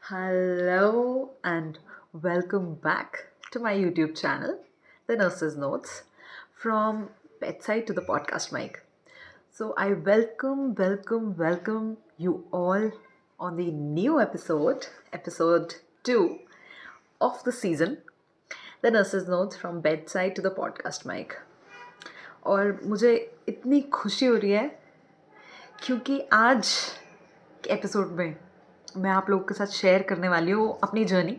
Hello and welcome back to my YouTube channel, The Nurse's Notes, from bedside to the podcast mic. So I welcome you all on the new episode 2 of the season, The Nurse's Notes from bedside to the podcast mic. और मुझे इतनी खुशी हो रही है क्योंकि आज के एपिसोड में मैं आप लोगों के साथ शेयर करने वाली हूँ अपनी जर्नी,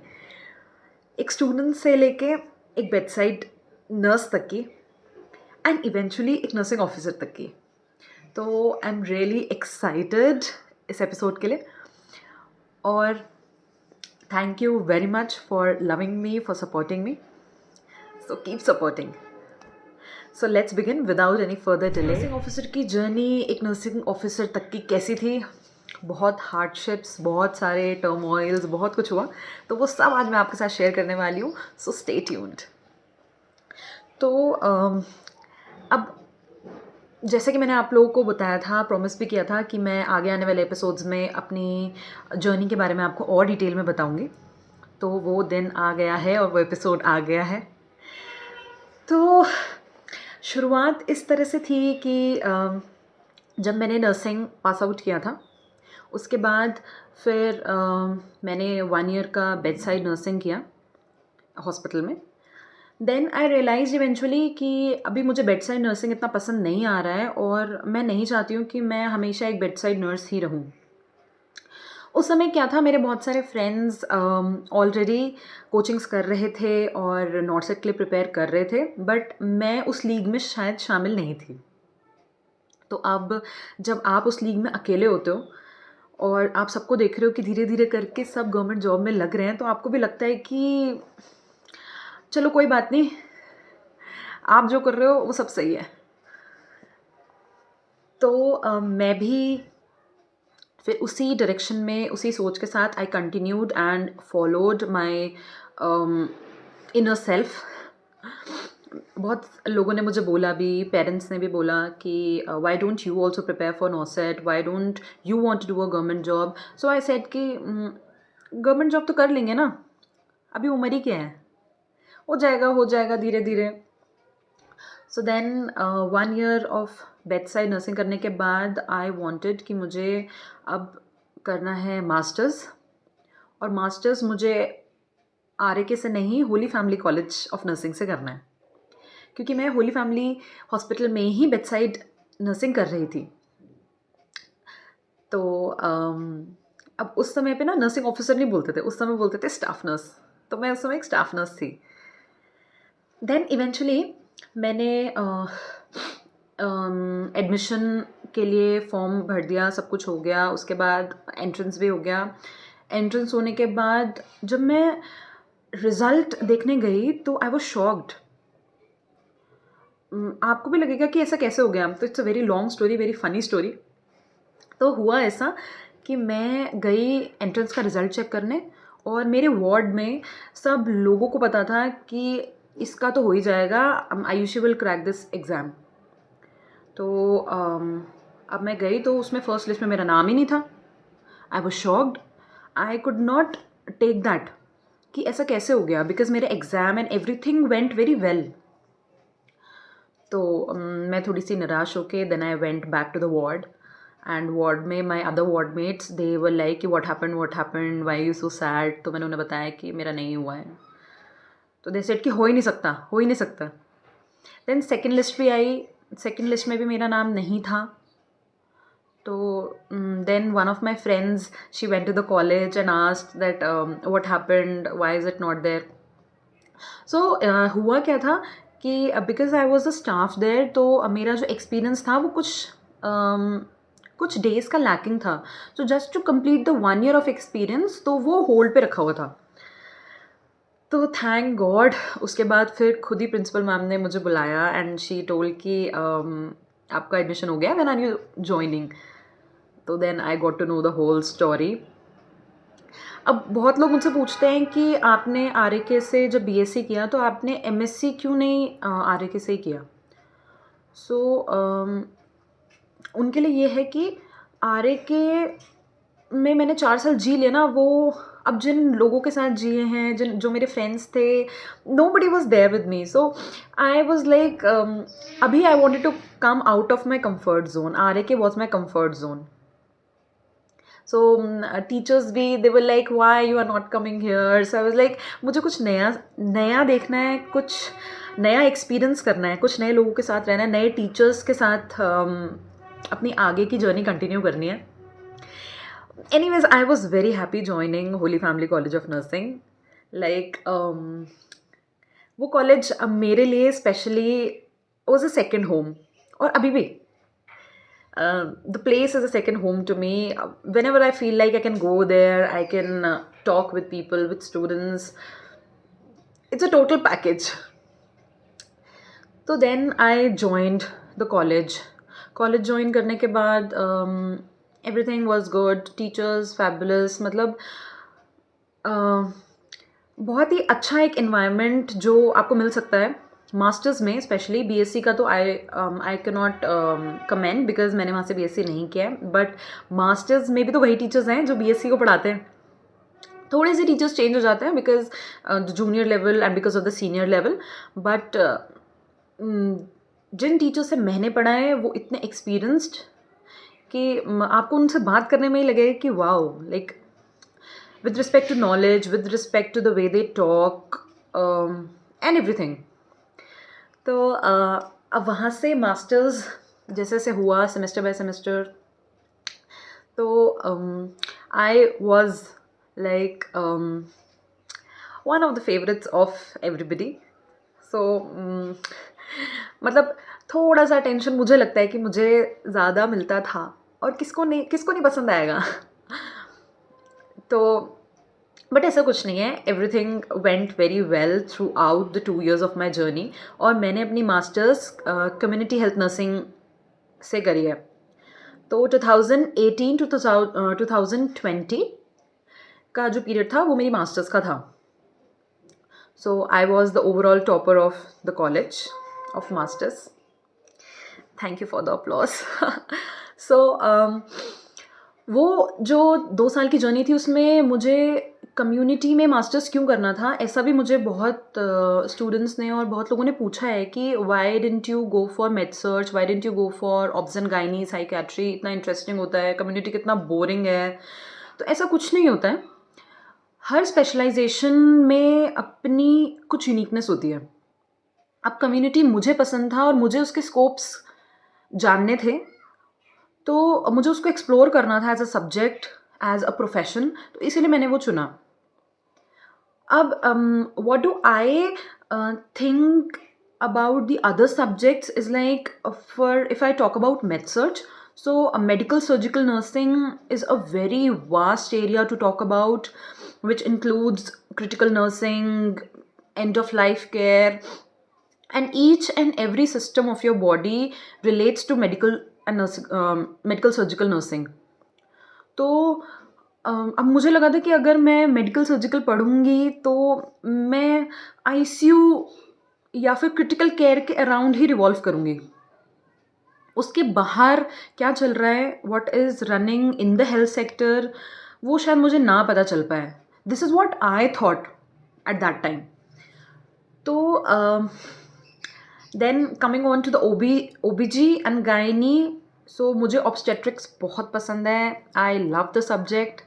एक स्टूडेंट से लेके एक बेडसाइड नर्स तक की एंड इवेंचुअली एक नर्सिंग ऑफिसर तक की. तो आई एम रियली एक्साइटेड इस एपिसोड के लिए और thank you very much for loving me, for supporting me. So keep supporting. So let's begin without any further delay. Nursing officer की journey एक नर्सिंग ऑफिसर तक की कैसी थी, बहुत हार्डशिप्स, बहुत सारे टर्मोइल्स, बहुत कुछ हुआ, तो वो सब आज मैं आपके साथ शेयर करने वाली हूँ. So stay tuned. तो अब जैसे कि मैंने आप लोगों को बताया था, प्रॉमिस भी किया था कि मैं आगे आने वाले एपिसोड्स में अपनी जर्नी के बारे में आपको और डिटेल में बताऊँगी. तो वो दिन आ गया है और वो एपिसोड आ गया है. तो शुरुआत इस तरह से थी कि जब मैंने नर्सिंग पास आउट किया था, उसके बाद फिर मैंने 1 ईयर का बेड साइड नर्सिंग किया हॉस्पिटल में. देन आई रियलाइज इवेंचुअली कि अभी मुझे बेड साइड नर्सिंग इतना पसंद नहीं आ रहा है और मैं नहीं चाहती हूँ कि मैं हमेशा एक बेड साइड नर्स ही रहूँ. उस समय क्या था, मेरे बहुत सारे फ्रेंड्स ऑलरेडी कोचिंग्स कर रहे थे और नॉट सेट के लिए प्रिपेयर कर रहे थे, बट मैं उस लीग में शायद शामिल नहीं थी. तो अब जब आप उस लीग में अकेले होते हो और आप सबको देख रहे हो कि धीरे धीरे करके सब गवर्नमेंट जॉब में लग रहे हैं, तो आपको भी लगता है कि चलो कोई बात नहीं, आप जो कर रहे हो वो सब सही है. तो मैं भी फिर उसी डायरेक्शन में, उसी सोच के साथ I continued and followed my inner self. बहुत लोगों ने मुझे बोला भी, पेरेंट्स ने भी बोला कि why don't you also prepare for NORCET, why don't you want to do a government job. So I said कि गवर्नमेंट जॉब तो कर लेंगे ना, अभी उम्र ही क्या है, हो जाएगा धीरे धीरे. So then 1 year of bedside nursing करने के बाद आई वॉन्टेड कि मुझे अब करना है मास्टर्स. और मास्टर्स मुझे RAK से नहीं, Holi family college of nursing से करना है, क्योंकि मैं होली फैमिली हॉस्पिटल में ही बेड साइड नर्सिंग कर रही थी. तो अब उस समय पे ना नर्सिंग ऑफिसर नहीं बोलते थे, उस समय बोलते थे स्टाफ नर्स. तो मैं उस समय एक स्टाफ नर्स थी. देन इवेंचुअली मैंने एडमिशन के लिए फॉर्म भर दिया, सब कुछ हो गया. उसके बाद एंट्रेंस भी हो गया. एंट्रेंस होने के बाद जब मैं रिज़ल्ट देखने गई तो आई वाज शॉक्ड. आपको भी लगेगा कि ऐसा कैसे हो गया, तो it's a very long story, very funny story. तो हुआ ऐसा कि मैं गई एंट्रेंस का रिज़ल्ट चेक करने और मेरे वार्ड में सब लोगों को पता था कि इसका तो हो ही जाएगा, Ayushi will crack this exam. तो अब मैं गई तो उसमें फर्स्ट लिस्ट में मेरा नाम ही नहीं था. I was shocked. I could not take that कि ऐसा कैसे हो गया, बिकॉज मेरे exam and everything went very well. तो मैं थोड़ी सी निराश होके then I went back to the ward. And ward में my other ward mates they were like कि what happened, why you so sad. तो मैंने उन्हें बताया कि मेरा नहीं हुआ है. तो दे सेड कि हो ही नहीं सकता. देन सेकेंड लिस्ट भी आई. सेकेंड लिस्ट में भी मेरा नाम नहीं था. तो then one of my friends, she went to the college and asked that what happened, why is it not there. So हुआ क्या था कि because I was a staff there, तो मेरा जो एक्सपीरियंस था वो कुछ डेज़ का लैकिंग था. So just to complete the 1 year of experience, तो वो होल्ड पे रखा हुआ था. तो थैंक गॉड उसके बाद फिर खुद ही प्रिंसिपल मैम ने मुझे बुलाया एंड शी टोल्ड कि आपका एडमिशन हो गया, व्हेन आर यू जॉइनिंग. तो then I got to know the whole story. अब बहुत लोग मुझसे पूछते हैं कि आपने RAK से जब BSc किया तो आपने MSc क्यों नहीं RAK से ही किया. सो उनके लिए ये है कि RAK में मैंने 4 साल जी लिया ना, वो अब जिन लोगों के साथ जिए हैं, जिन जो मेरे फ्रेंड्स थे, nobody was there with me. So I was like, अभी I wanted to come out of my comfort zone. RAK was my comfort zone. So teachers भी, they were like why you are not coming here. So I was like, मुझे कुछ नया नया देखना है, कुछ नया एक्सपीरियंस करना है, कुछ नए लोगों के साथ रहना है, नए टीचर्स के साथ अपनी आगे की जर्नी कंटिन्यू करनी है. Anyways, I was very happy joining Holy Family College of Nursing. Like, वो कॉलेज मेरे लिए specially was a second home. और अभी भी the place is a second home to me. Whenever I feel like I can go there, I can talk with people, with students. It's a total package. So then I joined the college. College join करने के बाद everything was good. Teachers fabulous. मतलब बहुत ही अच्छा एक environment जो आपको मिल सकता है मास्टर्स में. स्पेशली बीएससी का तो आई कैन नॉट कमेंट बिकॉज मैंने वहाँ से बीएससी नहीं किया है. बट मास्टर्स में भी तो वही टीचर्स हैं जो बीएससी को पढ़ाते हैं. थोड़े से टीचर्स चेंज हो जाते हैं because the junior level and because of the senior level. But जिन टीचर से मैंने पढ़ा है वो इतने एक्सपीरियंस्ड कि आपको उनसे बात करने में ही लगेगा कि wow, like with respect to knowledge, with respect to the way they talk, and everything. तो अब वहाँ से मास्टर्स जैसे जैसे हुआ सेमेस्टर बाय सेमेस्टर, तो I was like one of the favourites of everybody. So मतलब थोड़ा सा टेंशन मुझे लगता है कि मुझे ज़्यादा मिलता था, और किसको नहीं पसंद आएगा. तो बट ऐसा कुछ नहीं है. Everything went very well through out the 2 years of my journey. और मैंने अपनी मास्टर्स कम्युनिटी हेल्थ नर्सिंग से करी है. तो 2018 to 2020 का जो पीरियड था वो मेरी मास्टर्स का था. So I was the overall topper of the college of masters. Thank you for the applause. So वो जो 2 साल की जर्नी थी उसमें मुझे कम्युनिटी में मास्टर्स क्यों करना था, ऐसा भी मुझे बहुत स्टूडेंट्स ने और बहुत लोगों ने पूछा है कि why didn't you go for med search, why didn't you go for obs and gynae, psychiatry, इतना इंटरेस्टिंग होता है, कम्युनिटी कितना बोरिंग है. तो ऐसा कुछ नहीं होता है. हर स्पेशलाइजेशन में अपनी कुछ यूनिकनेस होती है. अब कम्युनिटी मुझे पसंद था और मुझे उसके स्कोप्स जानने थे, तो मुझे उसको एक्सप्लोर करना था as a subject, as a profession. तो इसीलिए मैंने वो चुना. अब what do I think about the other subjects is like, for if I talk about med-surg, so medical surgical nursing is a very vast area to talk about, which includes critical nursing, end of life care, and each and every system of your body relates to medical and medical surgical nursing. तो अब मुझे लगा था कि अगर मैं medical surgical पढ़ूंगी तो मैं आईसीयू या फिर क्रिटिकल केयर के अराउंड ही रिवॉल्व करूंगी. उसके बाहर क्या चल रहा है, what is running in the health sector, वो शायद मुझे ना पता चल पाए. This is what I thought at that time. तो then coming on to the OBG and gynae. So मुझे ऑब्स्टेट्रिक्स बहुत पसंद है. I love the subject.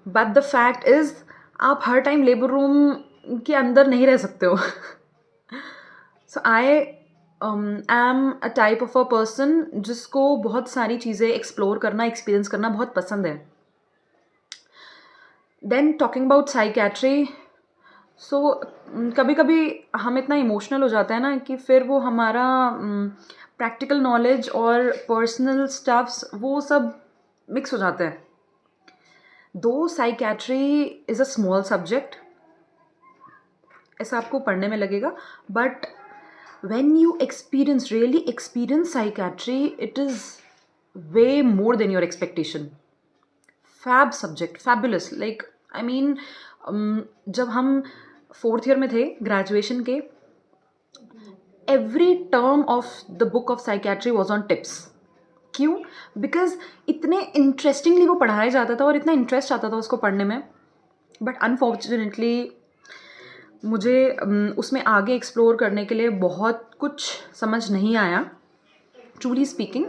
But the fact is आप हर टाइम लेबर रूम के अंदर नहीं रह सकते हो. So I am a type of a person जिसको बहुत सारी चीज़ें एक्सप्लोर करना, एक्सपीरियंस करना बहुत पसंद है. Then talking about psychiatry. So कभी कभी हम इतना इमोशनल हो जाते हैं ना कि फिर वो हमारा प्रैक्टिकल नॉलेज और पर्सनल स्टफ्स वो सब मिक्स हो जाते हैं. दो psychiatry is a small subject, ऐसा आपको पढ़ने में लगेगा, but when you really experience psychiatry, it is way more than your expectation. Fab subject, fabulous. Like, I mean, जब हम 4th year में थे ग्रेजुएशन के, every term of the book of psychiatry was on tips. क्यों? Because इतने interestingly वो पढ़ाया जाता था और इतना इंटरेस्ट आता था उसको पढ़ने में. बट अनफॉर्चुनेटली मुझे उसमें आगे एक्सप्लोर करने के लिए बहुत कुछ समझ नहीं आया, ट्रूली स्पीकिंग।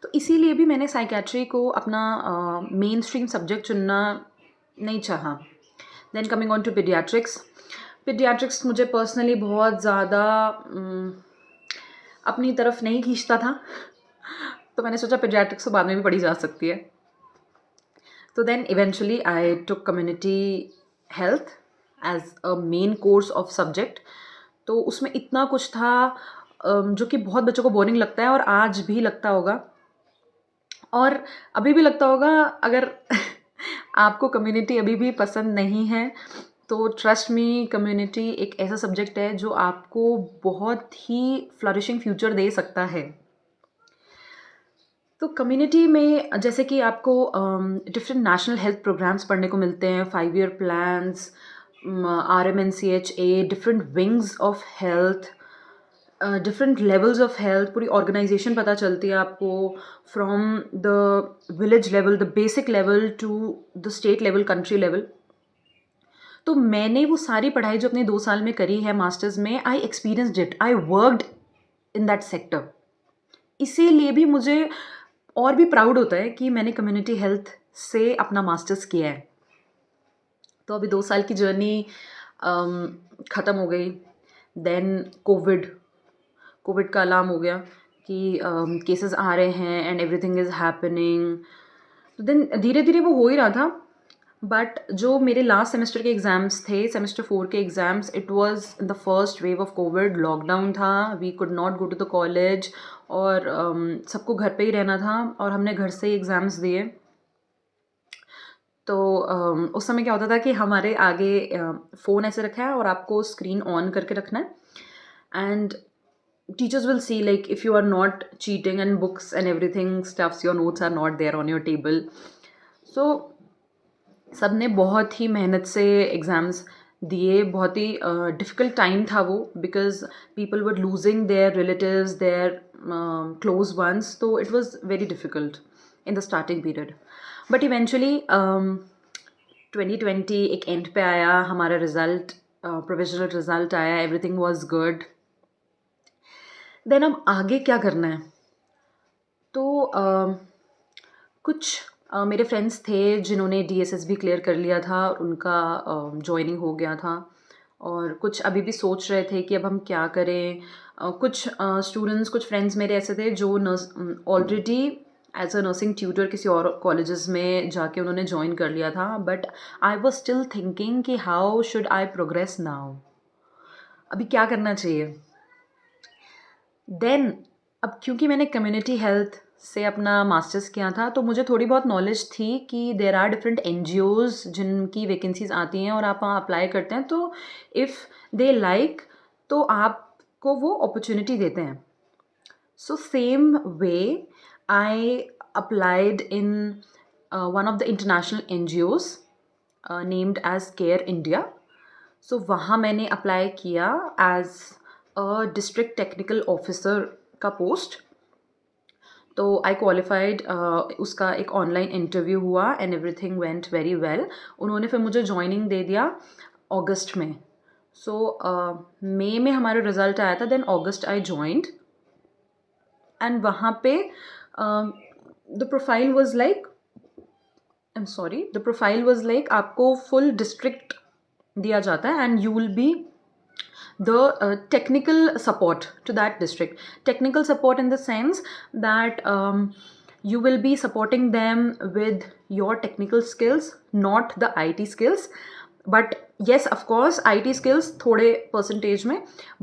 तो इसीलिए भी मैंने साइकेट्री को अपना मेन स्ट्रीम सब्जेक्ट चुनना नहीं चाहा। Then coming on to paediatrics, paediatrics मुझे पर्सनली बहुत ज़्यादा अपनी तरफ नहीं खींचता था, तो मैंने सोचा पीडियाट्रिक्स तो बाद में भी पढ़ी जा सकती है। तो then eventually I took community health as a main course of subject. तो उसमें इतना कुछ था जो कि बहुत बच्चों को बोरिंग लगता है, और आज भी लगता होगा, और अभी भी लगता होगा। अगर आपको कम्युनिटी अभी भी पसंद नहीं है तो ट्रस्ट मी, कम्युनिटी एक ऐसा सब्जेक्ट है जो आपको बहुत ही फ्लरिशिंग फ्यूचर दे सकता है। तो कम्युनिटी में जैसे कि आपको डिफरेंट नेशनल हेल्थ प्रोग्राम्स पढ़ने को मिलते हैं, 5 year plans, RMNCHA, different wings of health, different levels of health, पूरी ऑर्गेनाइजेशन पता चलती है आपको, from the village level, the basic level, to the state level, country level. तो मैंने वो सारी पढ़ाई जो अपने 2 साल में करी है मास्टर्स में, I experienced it, I worked in that sector. इसीलिए भी मुझे और भी प्राउड होता है कि मैंने कम्युनिटी हेल्थ से अपना मास्टर्स किया है। तो अभी 2 साल की जर्नी ख़त्म हो गई। देन कोविड का अलार्म हो गया कि केसेस आ रहे हैं एंड एवरीथिंग इज़ हैपनिंग। तो देन धीरे धीरे वो हो ही रहा था। बट जो मेरे लास्ट सेमेस्टर के एग्ज़ाम्स थे, सेमेस्टर 4 के exams, it was in the first wave of COVID, lockdown था, we could not go to the college, और सबको घर पे ही रहना था, और हमने घर से ही एग्ज़ाम्स दिए। तो उस समय क्या होता था कि हमारे आगे फ़ोन ऐसे रखा है और आपको स्क्रीन ऑन करके रखना है, and teachers will see, like, if you are not cheating and books and everything stuffs, your notes are not there on your table. So सब ने बहुत ही मेहनत से एग्ज़ाम्स दिए। बहुत ही डिफ़िकल्ट टाइम था वो, because people were losing their relatives, their close ones, तो it was very difficult in the starting period. But eventually 2020 एक एंड पे आया, हमारा रिज़ल्ट, प्रोविजनल रिज़ल्ट आया, एवरीथिंग वाज गुड। देन अब आगे क्या करना है? तो कुछ मेरे फ्रेंड्स थे जिन्होंने DSS भी क्लियर कर लिया था, और उनका जॉइनिंग हो गया था, और कुछ अभी भी सोच रहे थे कि अब हम क्या करें। कुछ स्टूडेंट्स, कुछ फ्रेंड्स मेरे ऐसे थे जो already as a nursing tutor किसी और कॉलेजेस में जाके उन्होंने ज्वाइन कर लिया था। But I was still thinking कि how should I progress now, अभी क्या करना चाहिए। देन अब क्योंकि मैंने कम्युनिटी हेल्थ से अपना मास्टर्स किया था, तो मुझे थोड़ी बहुत नॉलेज थी कि देर आर डिफरेंट NGOs जिनकी वैकेंसीज आती हैं और आप वहाँ अप्लाई करते हैं, तो इफ़ दे लाइक तो आपको वो अपॉर्चुनिटी देते हैं। So same way I applied in one of the international NGOs named as Care India. So वहाँ मैंने अप्लाई किया as a district technical officer का पोस्ट। तो आई क्वालिफाइड, उसका एक ऑनलाइन इंटरव्यू हुआ and everything went very well. उन्होंने फिर मुझे ज्वाइनिंग दे दिया अगस्त में। सो मई में हमारा रिज़ल्ट आया था, then August I joined, and वहाँ पे the profile was like, the profile was like आपको फुल डिस्ट्रिक्ट दिया जाता है, and you will be the technical support to that district. Technical support in the sense that you will be supporting them with your technical skills, not the IT skills. But yes, of course, IT skills थोड़े percentage में,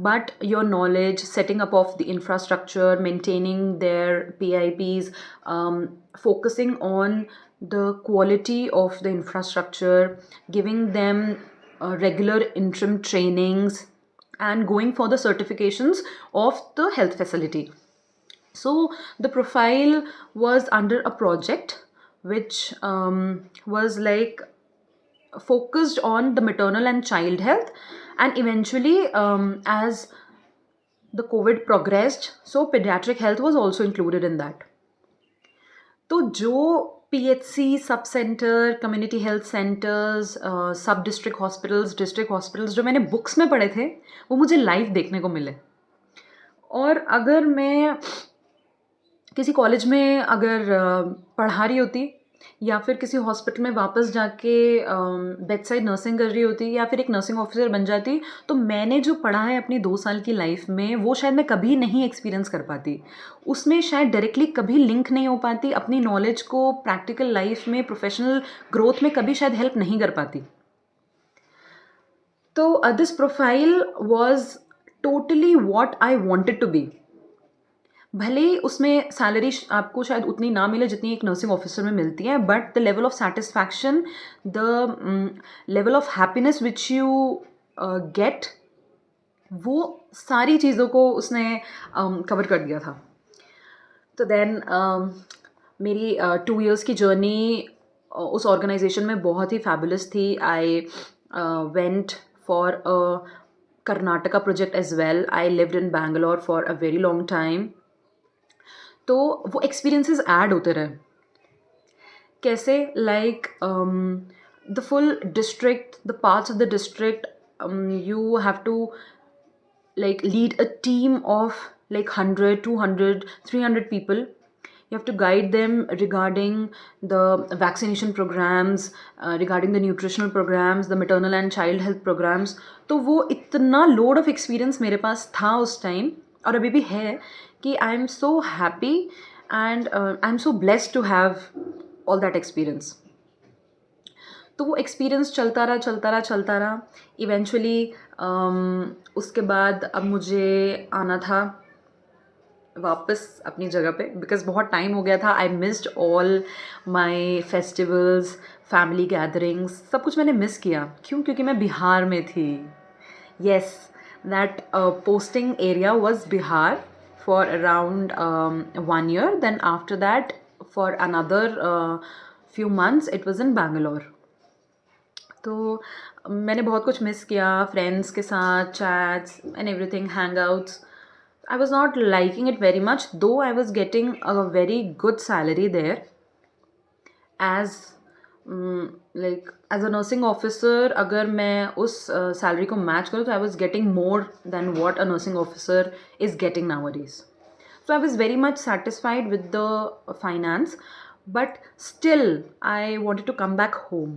but your knowledge, setting up of the infrastructure, maintaining their PIPs, focusing on the quality of the infrastructure, giving them regular interim trainings, and going for the certifications of the health facility. So the profile was under a project which was like focused on the maternal and child health, and eventually as the COVID progressed, so pediatric health was also included in that. तो जो PHC, sub centre, community health centres, सब district hospitals जो मैंने books में पढ़े थे वो मुझे लाइव देखने को मिले। और अगर मैं किसी कॉलेज में अगर पढ़ा रही होती या फिर किसी हॉस्पिटल में वापस जाके बेड साइड नर्सिंग कर रही होती या फिर एक नर्सिंग ऑफिसर बन जाती, तो मैंने जो पढ़ा है अपनी 2 साल की लाइफ में वो शायद मैं कभी नहीं एक्सपीरियंस कर पाती। उसमें शायद डायरेक्टली कभी लिंक नहीं हो पाती, अपनी नॉलेज को प्रैक्टिकल लाइफ में, प्रोफेशनल ग्रोथ में कभी शायद हेल्प नहीं कर पाती। तो this profile was totally what I wanted to be. भले ही उसमें सैलरी आपको शायद उतनी ना मिले जितनी एक नर्सिंग ऑफिसर में मिलती है, but the level of satisfaction, the level of happiness which you get, वो सारी चीज़ों को उसने कवर कर दिया था। तो देन मेरी 2 years की जर्नी उस ऑर्गेनाइजेशन में बहुत ही फैबुलस थी। I went for a Karnataka project as well. I lived in Bangalore for a very long time. तो वो एक्सपीरियंसेस ऐड होते रहे। कैसे? Like the full district, the parts of the district, you have to like lead a team of like 100, 200, 300 people. You have to guide them regarding the vaccination programs, regarding the nutritional programs, the maternal and child health programs. तो वो इतना load of experience मेरे पास था उस time, और अभी भी है, कि I am so happy and I am so blessed to have all that experience. तो वो एक्सपीरियंस चलता रहा। इवेंचुअली उसके बाद अब मुझे आना था वापस अपनी जगह पे, बिकॉज़ बहुत टाइम हो गया था। I missed all my festivals, family gatherings, सब कुछ मैंने मिस किया। क्यों? क्योंकि मैं बिहार में थी। Yes, that posting area was Bihar for around 1 year, then after that for another few months it was in Bangalore. तो मैंने बहुत कुछ मिस किया, फ्रेंड्स के साथ chats and everything, hangouts. I was not liking it very much, though I was getting a very good salary there as like as a nursing officer. अगर मैं उस सैलरी को मैच करूँ तो I was getting more than what a nursing officer is getting nowadays. So I was very much satisfied with the finance, but still I wanted to come back home.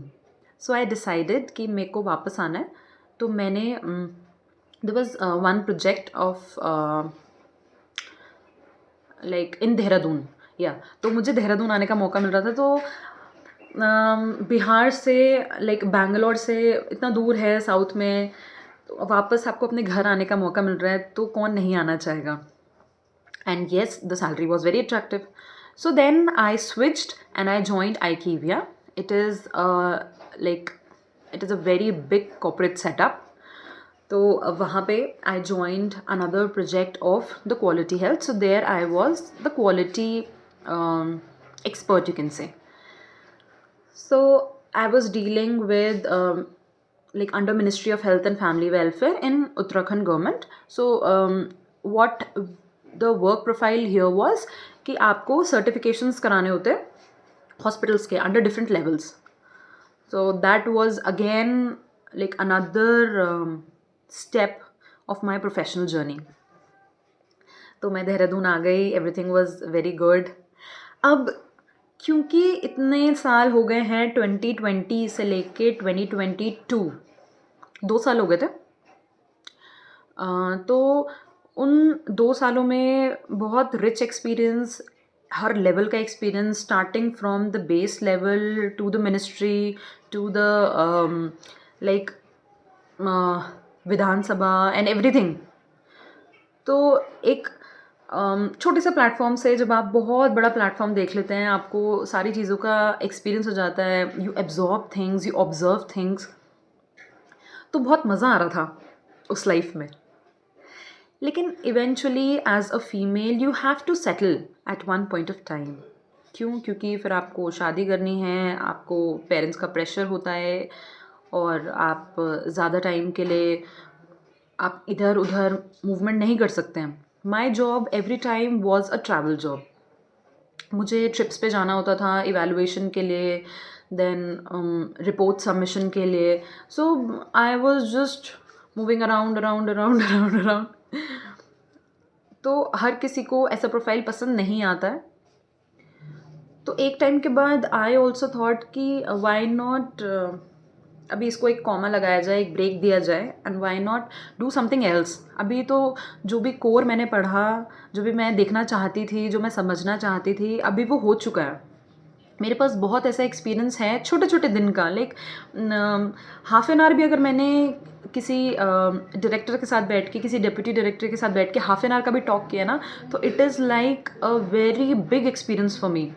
So I decided कि मेरे को वापस आना है। तो मैंने there was one project of like in Dehradun, या तो मुझे देहरादून आने का मौका मिल रहा था। तो बिहार से लाइक बैंगलोर से इतना दूर है साउथ में, तो वापस आपको अपने घर आने का मौका मिल रहा है, तो कौन नहीं आना चाहेगा। And yes, the salary was very attractive. So then I switched and I joined IQVIA. It is it is a very big corporate setup. तो वहाँ पे I joined another project of the quality health. So there I was the quality expert, you can say. So I was dealing with like under Ministry of Health and Family Welfare in Uttarakhand government. So what the work profile here was कि आपको certifications कराने होते hospitals के under different levels. So that was again like another step of my professional journey. तो मैं देहरादून आ गई, everything was very good. अब क्योंकि इतने साल हो गए हैं 2020 से लेके 2022, 2 साल हो गए थे, तो उन 2 सालों में बहुत रिच एक्सपीरियंस, हर लेवल का experience, starting from the base level to the ministry to the like Vidhan Sabha and everything. तो एक छोटे से प्लेटफॉर्म से जब आप बहुत बड़ा प्लेटफॉर्म देख लेते हैं, आपको सारी चीज़ों का एक्सपीरियंस हो जाता है, you absorb things, you observe things, तो बहुत मज़ा आ रहा था उस लाइफ में। लेकिन eventually as a female you have to settle at one point of time. क्यों? क्योंकि फिर आपको शादी करनी है, आपको पेरेंट्स का प्रेशर होता है, और आप ज़्यादा टाइम के लिए आप इधर उधर मूवमेंट नहीं कर सकते हैं। My job every time was a travel job. मुझे ट्रिप्स पे जाना होता था इवैल्यूएशन के लिए, देन रिपोर्ट सबमिशन के लिए. So I was just moving around around around around around. तो हर किसी को ऐसा प्रोफाइल पसंद नहीं आता है. तो एक टाइम के बाद आई ऑल्सो थॉट कि वाई नॉट अभी इसको एक कॉमा लगाया जाए, एक ब्रेक दिया जाए, and why not do something else. अभी तो जो भी कोर मैंने पढ़ा, जो भी मैं देखना चाहती थी, जो मैं समझना चाहती थी, अभी वो हो चुका है. मेरे पास बहुत ऐसा एक्सपीरियंस है छोटे छोटे दिन का. लाइक हाफ एन आवर भी अगर मैंने किसी डायरेक्टर के साथ बैठ के, किसी डिप्यूटी डायरेक्टर के साथ बैठ के हाफ एन आवर का भी टॉक किया ना, तो it is like a very big experience for me.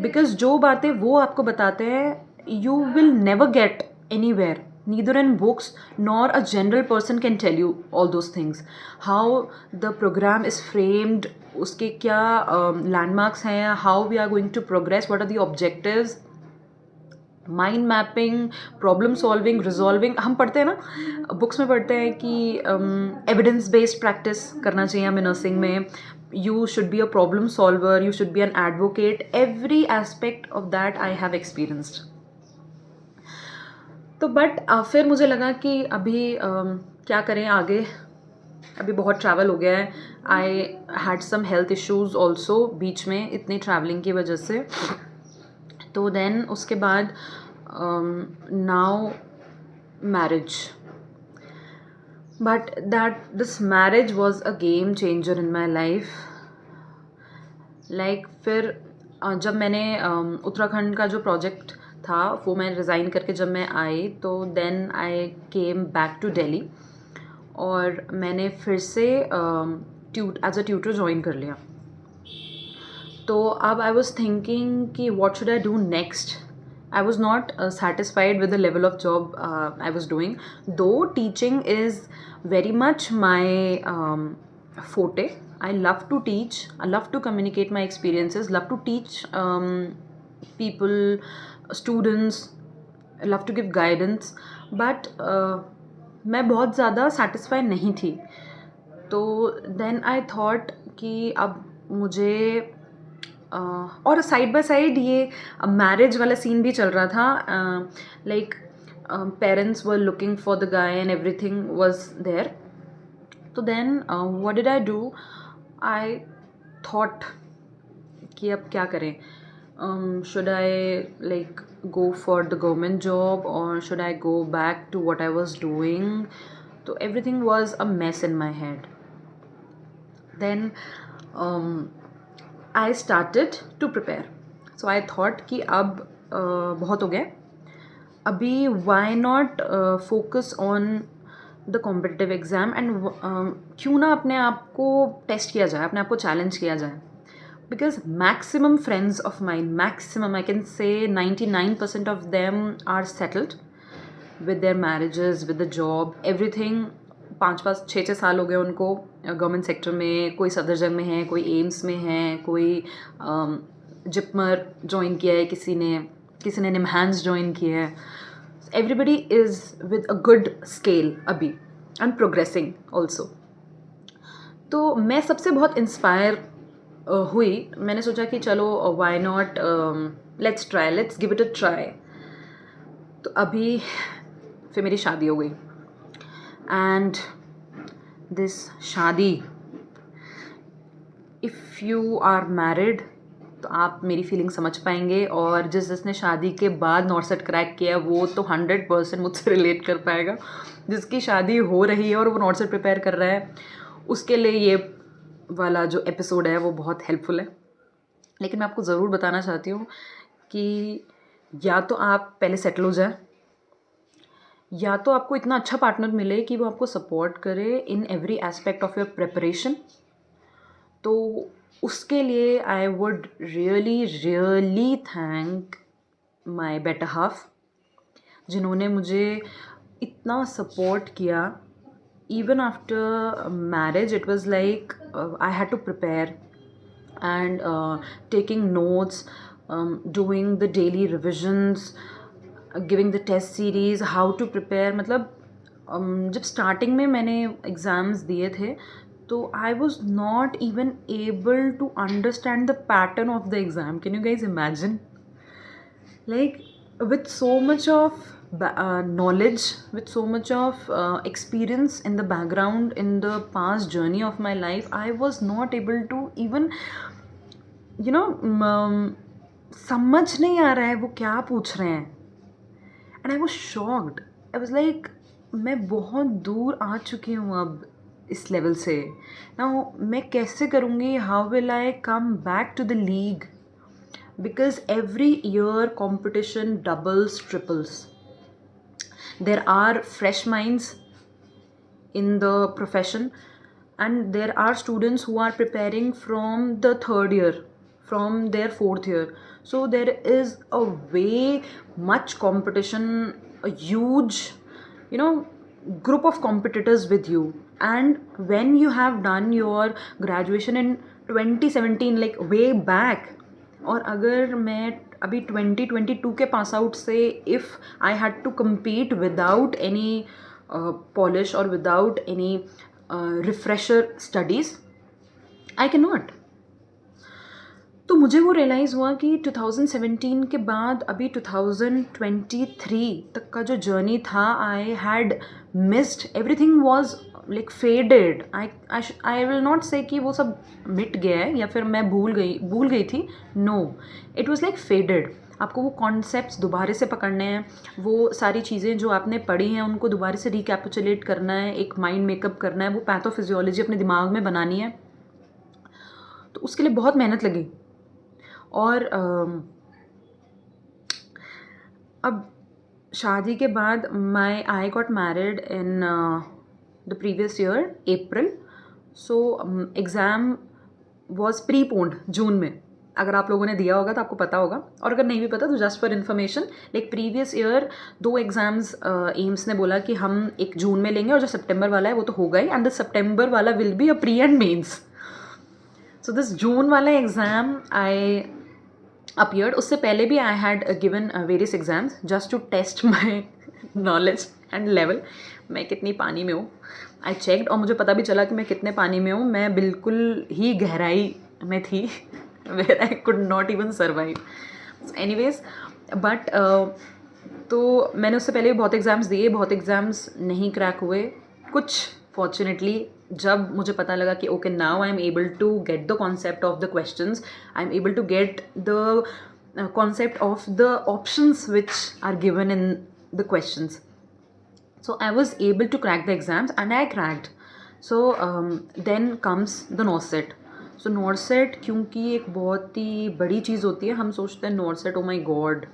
Because जो बातें वो आपको बताते हैं, you will never get anywhere, neither in books nor a general person can tell you all those things. How the program is framed, उसके क्या landmarks हैं, how we are going to progress, what are the objectives, mind mapping, problem solving, resolving. हम पढ़ते हैं ना, books में पढ़ते हैं कि एविडेंस बेस्ड प्रैक्टिस करना चाहिए हमें नर्सिंग में. You should be a problem solver, you should be an advocate. Every aspect of that I have experienced. तो बट फिर मुझे लगा कि अभी क्या करें आगे. अभी बहुत ट्रैवल हो गया है. I had some health issues also बीच में, इतनी ट्रैवलिंग की वजह से. तो देन उसके बाद now marriage. But that this marriage was a game changer in my life. Like फिर जब मैंने उत्तराखंड का जो प्रोजेक्ट था वो मैं रिज़ाइन करके जब मैं आई, तो then I came back to Delhi और मैंने फिर से एज अ ट्यूटर ज्वाइन कर लिया. तो अब आई वॉज थिंकिंग कि what should I do next. I was not satisfied with the level of job I was doing, though teaching is very much my forte. I love to teach, I love to communicate my experiences, love to teach people, students, love to give guidance. But मैं बहुत ज़्यादा satisfied नहीं थी. तो then आई thought कि अब मुझे और साइड बाय साइड ये मैरिज वाला सीन भी चल रहा था. Like parents were looking for the guy and everything was there. तो then what did I do, I thought कि अब क्या करें. Should I like go for the government job or should I go back to what I was doing. So everything was a mess in my head. Then I started to prepare. So I thought कि अब बहुत हो गया अभी, why not focus on the competitive exam and क्यों ना अपने आप को टेस्ट किया जाए, अपने आप को चैलेंज किया जाए. Because maximum friends of mine, maximum I can say 99% of them are settled with their marriages, with the job, everything. 5-6 साल हो गए उनको गवर्नमेंट सेक्टर में. कोई सफदरजंग में है, कोई एम्स में है, कोई जिपमर ज्वाइन किया है, किसी ने निमहांस ज्वाइन किया है. Everybody is with a good scale अभी एंड प्रोग्रेसिंग ऑल्सो. तो मैं सबसे बहुत इंस्पायर हुई. मैंने सोचा कि चलो why not, let's try, let's give it a try. तो अभी फिर मेरी शादी हो गई. एंड दिस शादी, इफ़ यू आर मैरिड तो आप मेरी फीलिंग समझ पाएंगे, और जिसने शादी के बाद नॉर्सेट क्रैक किया वो तो 100% मुझसे रिलेट कर पाएगा. जिसकी शादी हो रही है और वो नॉर्सेट प्रिपेयर कर रहा है, उसके लिए ये वाला जो एपिसोड है वो बहुत हेल्पफुल है. लेकिन मैं आपको ज़रूर बताना चाहती हूँ कि या तो आप पहले सेटल हो जाए, या तो आपको इतना अच्छा पार्टनर मिले कि वो आपको सपोर्ट करे in every aspect of your preparation. तो उसके लिए I would really really thank my better half, जिन्होंने मुझे इतना सपोर्ट किया. Even after marriage, it was like I had to prepare and taking notes, doing the daily revisions, giving the test series, how to prepare. मतलब जब starting में मैंने exams दिए थे तो I was not even able to understand the pattern of the exam. Can you guys imagine? Like, with so much of knowledge, with so much of experience in the background, in the past journey of my life, I was not able to even, you know, समझ नहीं आ रहा है वो क्या पूछ रहे हैं. And I was shocked. I was like, मैं बहुत दूर आ चुकी हूँ अब इस लेवल से. ना मैं कैसे करूँगी? How will I come back to the league? Because every year competition doubles triples. There are fresh minds in the profession, and there are students who are preparing from the third year, from their fourth year. So there is a way much competition, a huge, you know, group of competitors with you. And when you have done your graduation in 2017, like way back, और अगर मैं अभी 2022 के pass out से if I had to compete without any polish or without any refresher studies, I cannot. तो मुझे वो realise हुआ कि 2017 के बाद अभी 2023 तक का जो जर्नी था, I had missed. Everything was like faded. I will not से कि वो सब मिट गया है या फिर मैं भूल गई थी. No, it was like faded. आपको वो कॉन्सेप्ट्स दोबारा से पकड़ने हैं, वो सारी चीज़ें जो आपने पढ़ी हैं उनको दोबारा से रिकैपिचुलेट करना है, एक माइंड मेकअप करना है, वो पैथोफिजियोलॉजी अपने दिमाग में बनानी है. तो उसके लिए बहुत मेहनत लगी. और अब शादी के बाद I got married in the previous year April. So exam was preponed जून में. अगर आप लोगों ने दिया होगा तो आपको पता होगा, और अगर नहीं भी पता तो just for information, like previous year 2 exams AIIMS ने बोला कि हम एक जून में लेंगे, और जो सितंबर वाला है वो तो होगा ही, एंड द सितंबर वाला will be a pre and mains. So this जून वाला एग्ज़ाम आई appeared. उससे पहले भी I had given various exams just to test my knowledge and level. मैं कितनी पानी में हूँ, आई चेक्ड, और मुझे पता भी चला कि मैं कितने पानी में हूँ. मैं बिल्कुल ही गहराई में थी where I could not even survive. Anyways, but तो मैंने उससे पहले भी बहुत एग्ज़ाम्स दिए, बहुत एग्ज़ाम्स नहीं क्रैक हुए. कुछ फॉर्चुनेटली जब मुझे पता लगा कि okay, now I am able to get the concept of the questions, I am able to get the concept of the options which are given in the questions. So I was able to crack the exams and I cracked. So then comes the NORCET. So NORCET क्योंकि एक बहुत ही बड़ी चीज़ होती है, हम सोचते हैं नॉर्सेट, ओ माई God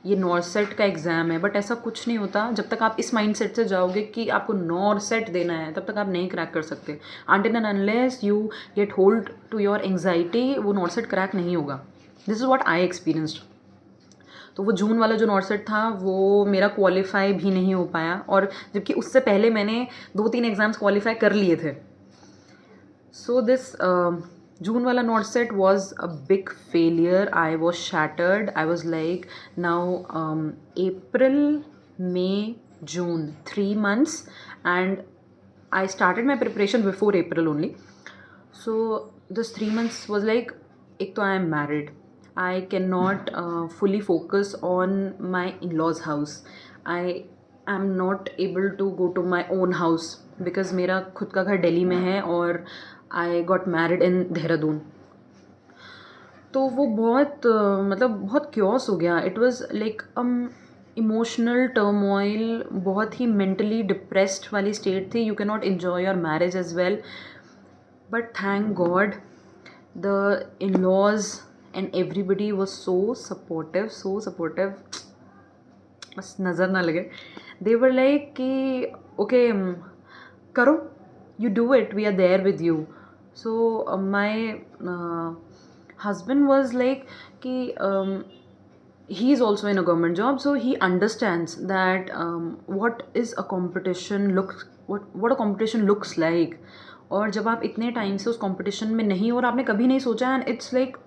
ये नॉर्सेट का एग्ज़ाम है, बट ऐसा कुछ नहीं होता. जब तक आप इस माइंडसेट से जाओगे कि आपको नॉर्सेट देना है, तब तक आप नहीं क्रैक कर सकते. Until and unless you get hold to your anxiety, वो नॉर्सेट क्रैक नहीं होगा. This is what I experienced. तो वो जून वाला जो नॉर्सेट था वो मेरा क्वालिफाई भी नहीं हो पाया, और जबकि उससे पहले मैंने 2-3 एग्ज़ाम्स क्वालिफाई कर लिए थे. So this June wala NORCET was a big failure. I was shattered. I was like, now April, May, June, 3 months, and I started my preparation before April only. So this 3 months was like, ek to I am married. I cannot fully focus on my in-laws' house. I am not able to go to my own house because मेरा खुद का घर दिल्ली में है, और I got married in Dehradun. तो वो बहुत मतलब बहुत क्योस हो गया. It was like emotional turmoil, बहुत ही मेंटली डिप्रेस्ड वाली स्टेट थी. You can not enjoy your marriage as well. But thank God the in laws and everybody was so supportive, so supportive. बस नज़र ना लगे. दे वर लाइक कि okay करो, you do it, we are there with you. So my husband was like कि he is also in a government job, so he understands that what is a competition what a competition looks like. और जब आप इतने time से उस competition में नहीं, और आपने कभी नहीं सोचा, and it's like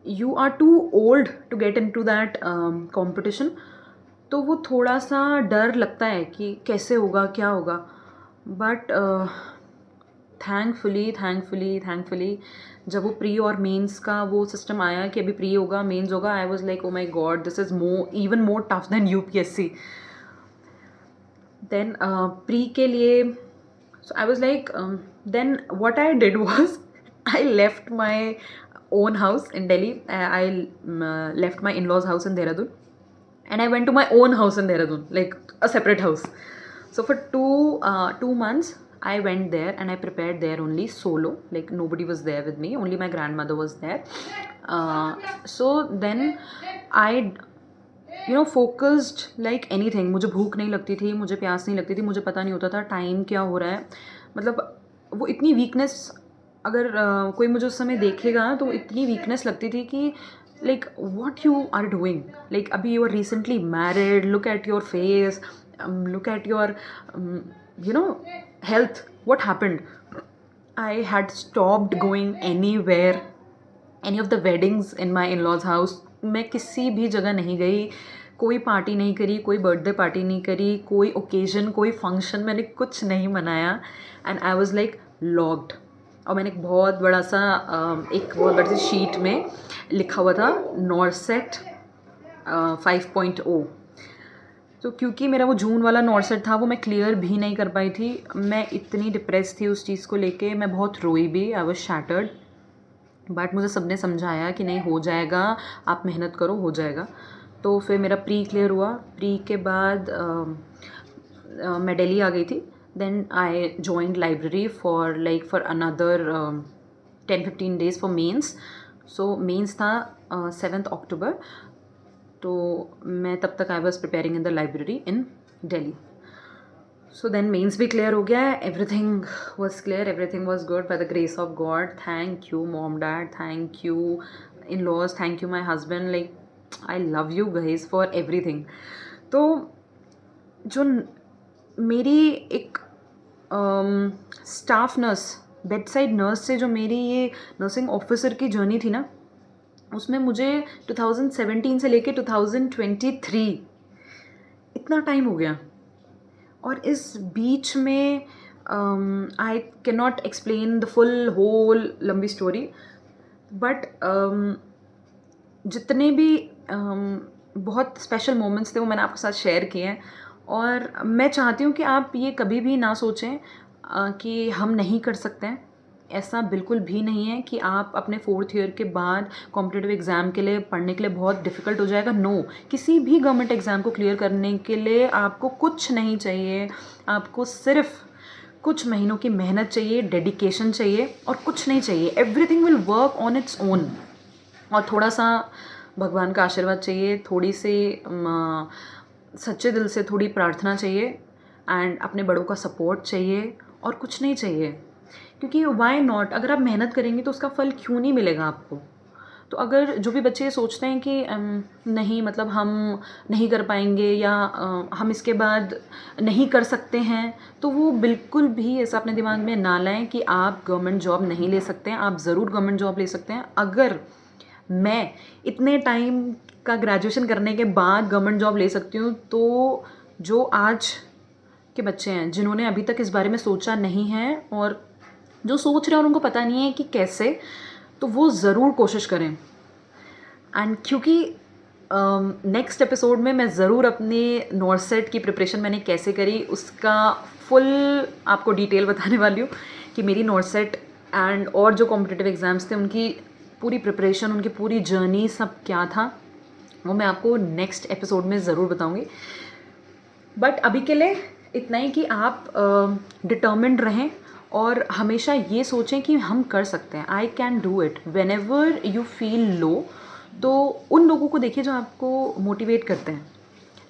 you are too old to get into that competition, तो वो थोड़ा सा डर लगता है कि कैसे होगा, क्या होगा. बट थैंकफुली जब वो प्री और मेंस का वो सिस्टम आया कि अभी प्री होगा मेंस होगा, I was like oh my God, this is even more tough than UPSC. Then pre के लिए, so I was like, then what I did was I left my own house in Delhi. I left my in-laws house in Dehradun, and I went to my own house in Dehradun, like a separate house. So for 2 months I went there and I prepared there only solo, like nobody was there with me, only my grandmother was there. So then I focused like anything. मुझे भूख नहीं लगती थी, मुझे प्यास नहीं लगती थी, मुझे पता नहीं होता था टाइम क्या हो रहा है. मतलब वो इतनी वीकनेस, अगर कोई मुझे उस समय देखेगा तो इतनी वीकनेस लगती थी कि like what you are doing, like अभी you are recently married, look at your face, look at your health, what happened. I had stopped going anywhere, any of the weddings in my in laws house. मैं किसी भी जगह नहीं गई, कोई party नहीं करी, कोई बर्थडे पार्टी नहीं करी, कोई ओकेजन, कोई फंक्शन मैंने कुछ नहीं मनाया. And I was like locked. और मैंने एक बहुत बड़ा सा एक बहुत बड़ी सी शीट में लिखा हुआ था नॉर्सेट 5.0. तो क्योंकि मेरा वो जून वाला नॉर्सेट था वो मैं क्लियर भी नहीं कर पाई थी. मैं इतनी डिप्रेस थी उस चीज़ को लेके, मैं बहुत रोई भी, आई वाज शैटर्ड. बट मुझे सबने समझाया कि नहीं हो जाएगा, आप मेहनत करो, हो जाएगा. तो फिर मेरा प्री क्लियर हुआ. प्री के बाद मैं दिल्ली आ गई थी. Then I joined library for another 10-15 days for mains. So mains था 7th October. तो मैं तब तक I was preparing in the library in Delhi. So then mains भी क्लियर हो गया, everything was clear, everything was good by the grace of God. Thank you mom dad, thank you in-laws, thank you my husband, like I love you guys for everything. तो जो मेरी एक staff nurse, bed side nurse से जो मेरी ये nursing officer की journey थी ना, उसमें मुझे 2017 से लेके 2023 इतना टाइम हो गया. और इस बीच में I can not explain the full whole लंबी स्टोरी, बट जितने भी बहुत स्पेशल मोमेंट्स थे वो मैंने आपके साथ शेयर किए हैं. और मैं चाहती हूँ कि आप ये कभी भी ना सोचें कि हम नहीं कर सकते हैं. ऐसा बिल्कुल भी नहीं है कि आप अपने 4th ईयर के बाद कॉम्पिटिटिव एग्ज़ाम के लिए पढ़ने के लिए बहुत डिफ़िकल्ट हो जाएगा. नो, किसी भी गवर्नमेंट एग्ज़ाम को क्लियर करने के लिए आपको कुछ नहीं चाहिए. आपको सिर्फ कुछ महीनों की मेहनत चाहिए, डेडिकेशन चाहिए और कुछ नहीं चाहिए. Everything will work on its own. और थोड़ा सा भगवान का आशीर्वाद चाहिए, थोड़ी सी सच्चे दिल से थोड़ी प्रार्थना चाहिए, एंड अपने बड़ों का सपोर्ट चाहिए, और कुछ नहीं चाहिए. क्योंकि वाई नॉट, अगर आप मेहनत करेंगे तो उसका फल क्यों नहीं मिलेगा आपको. तो अगर जो भी बच्चे सोचते हैं कि नहीं, मतलब हम नहीं कर पाएंगे या हम इसके बाद नहीं कर सकते हैं, तो वो बिल्कुल भी ऐसा अपने दिमाग में ना लाएं कि आप गवर्नमेंट जॉब नहीं ले सकते हैं. आप ज़रूर गवर्नमेंट जॉब ले सकते हैं. अगर मैं इतने टाइम का ग्रेजुएशन करने के बाद गवर्नमेंट जॉब ले सकती हूँ, तो जो आज के बच्चे हैं जिन्होंने अभी तक इस बारे में सोचा नहीं है, और जो सोच रहे हैं और उनको पता नहीं है कि कैसे, तो वो ज़रूर कोशिश करें. एंड क्योंकि नेक्स्ट एपिसोड में मैं ज़रूर अपने नॉर्सेट की प्रिपरेशन मैंने कैसे करी उसका फुल आपको डिटेल बताने वाली हूँ कि मेरी नॉर्सेट एंड और जो कॉम्पिटिटिव एग्ज़ाम्स थे उनकी पूरी प्रिपरेशन, उनकी पूरी जर्नी सब क्या था, वो मैं आपको नेक्स्ट एपिसोड में ज़रूर बताऊँगी. बट अभी के लिए इतना ही कि आप डिटर्मिन्ड रहें और हमेशा ये सोचें कि हम कर सकते हैं. I can do it. When ever you feel low, तो उन लोगों को देखिए जो आपको मोटिवेट करते हैं.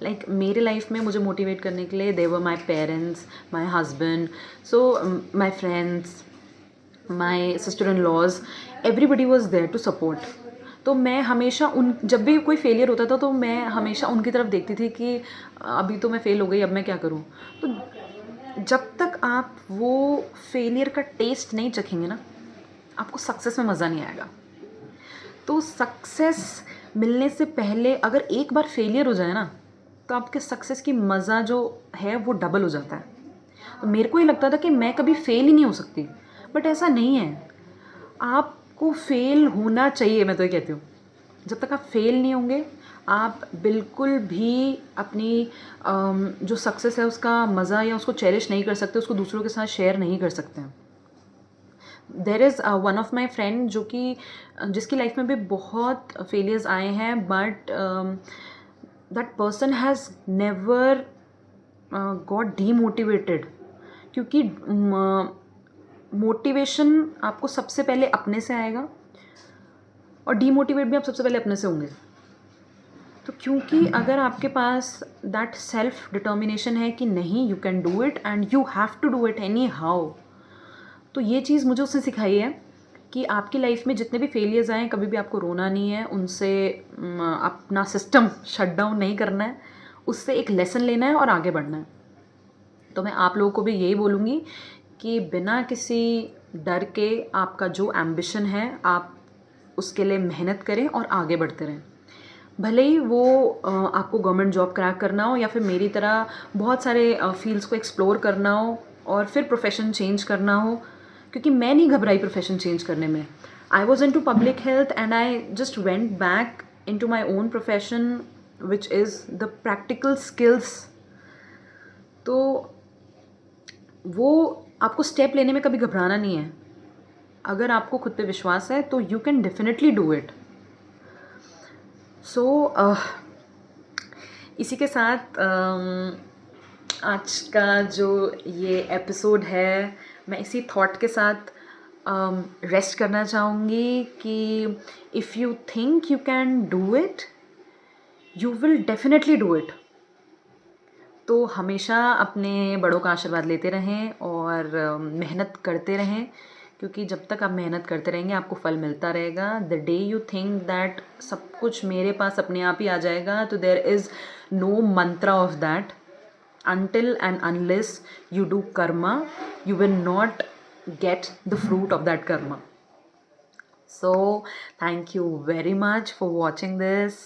लाइक मेरे लाइफ में मुझे मोटिवेट करने के लिए they were my parents, my husband, so my friends, my sister in laws, everybody was there to support. तो मैं हमेशा जब भी कोई फेलियर होता था तो मैं हमेशा उनकी तरफ देखती थी कि अभी तो मैं फ़ेल हो गई, अब मैं क्या करूँ. तो जब तक आप वो फेलियर का टेस्ट नहीं चखेंगे ना, आपको सक्सेस में मज़ा नहीं आएगा. तो सक्सेस मिलने से पहले अगर एक बार फेलियर हो जाए ना, तो आपके सक्सेस की मज़ा जो है वो डबल हो जाता है. तो मेरे को ये लगता था कि मैं कभी फेल ही नहीं हो सकती, बट ऐसा नहीं है, आपको फेल होना चाहिए। मैं तो ये कहती हूँ, जब तक आप फेल नहीं होंगे आप बिल्कुल भी अपनी जो सक्सेस है उसका मज़ा या उसको चेरिश नहीं कर सकते, उसको दूसरों के साथ शेयर नहीं कर सकते हैं। There is one of my friend जो कि जिसकी लाइफ में भी बहुत फेलियर्स आए हैं, but that person has never got demotivated, क्योंकि मोटिवेशन आपको सबसे पहले अपने से आएगा और डीमोटिवेट भी आप सबसे पहले अपने से होंगे। तो क्योंकि अगर आपके पास दैट सेल्फ डिटर्मिनेशन है कि नहीं, you can do it and you have to do it anyhow, तो ये चीज़ मुझे उसने सिखाई है कि आपकी लाइफ में जितने भी फेलियर्स आएँ कभी भी आपको रोना नहीं है, उनसे अपना सिस्टम शट डाउन नहीं करना है, उससे एक लेसन लेना है और आगे बढ़ना है। तो मैं आप लोगों को भी यही बोलूँगी कि बिना किसी डर के आपका जो एम्बिशन है आप उसके लिए मेहनत करें और आगे बढ़ते रहें। भले ही वो आपको गवर्नमेंट जॉब क्रैक करना हो या फिर मेरी तरह बहुत सारे फील्ड्स को एक्सप्लोर करना हो और फिर प्रोफेशन चेंज करना हो, क्योंकि मैं नहीं घबराई प्रोफेशन चेंज करने में। I was into public health and I just went back into my own profession which is the practical skills. तो वो आपको स्टेप लेने में कभी घबराना नहीं है। अगर आपको खुद पे विश्वास है तो you can definitely do it. So इसी के साथ आज का जो ये एपिसोड है, मैं इसी थॉट के साथ रेस्ट करना चाहूँगी कि if you think you can do it, you will definitely do it. तो हमेशा अपने बड़ों का आशीर्वाद लेते रहें और मेहनत करते रहें, क्योंकि जब तक आप मेहनत करते रहेंगे आपको फल मिलता रहेगा। The day you think that सब कुछ मेरे पास अपने आप ही आ जाएगा, तो there is no mantra of that. Until and unless you do karma, you will not get the fruit of that karma. So thank you very much for watching this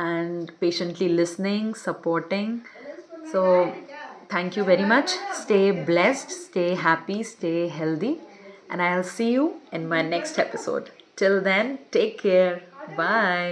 and patiently listening, supporting. So thank you very much. Stay blessed, stay happy, stay healthy, and I'll see you in my next episode. Till then, take care. Bye.